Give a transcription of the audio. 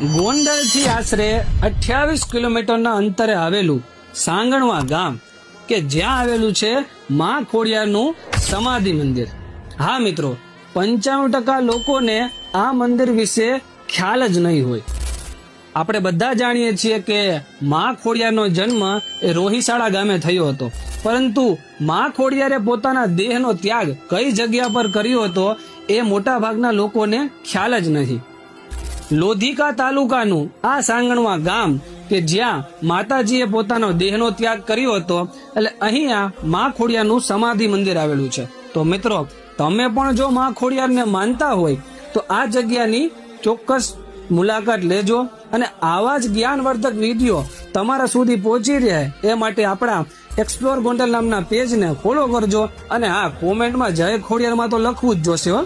ગોંડલથી આશરે 28 કિલોમીટરના અંતરે આવેલું સાંગણવા ગામ કે જ્યાં આવેલું છે માં ખોડિયારનું સમાધિ મંદિર. હા મિત્રો, 95% લોકોને આ મંદિર વિશે ખ્યાલ જ નહીં હોય. આપણે બધા જાણીએ છીએ કે માં ખોડિયારનો જન્મ એ રોહિસાળા ગામે થયો હતો, પરંતુ માં ખોડિયારે પોતાના દેહનો ત્યાગ કઈ જગ્યા પર કર્યો હતો એ મોટા ભાગના લોકોને ખ્યાલ જ નથી. લોધિકા તાલુકાનું આ સાંગણવા ગામ કે જ્યાં માતાજીએ પોતાનો દેહનો ત્યાગ કર્યો હતો, એટલે અહીંયા માં ખોડિયારનું સમાધિ મંદિર આવેલું છે. તો મિત્રો, તમે પણ જો માં ખોડિયારને માનતા હોય તો આ જગ્યાની ચોક્કસ મુલાકાત લેજો અને આવા જ જ્ઞાનવર્ધક વિડીયો તમારા સુધી પહોંચી રહે એ માટે આપણા એક્સપ્લોર ગોંડલ નામના પેજને ફોલો કરજો. અને હા, કોમેન્ટમાં જય ખોડિયારમાં તો લખવું જ જોશે હો.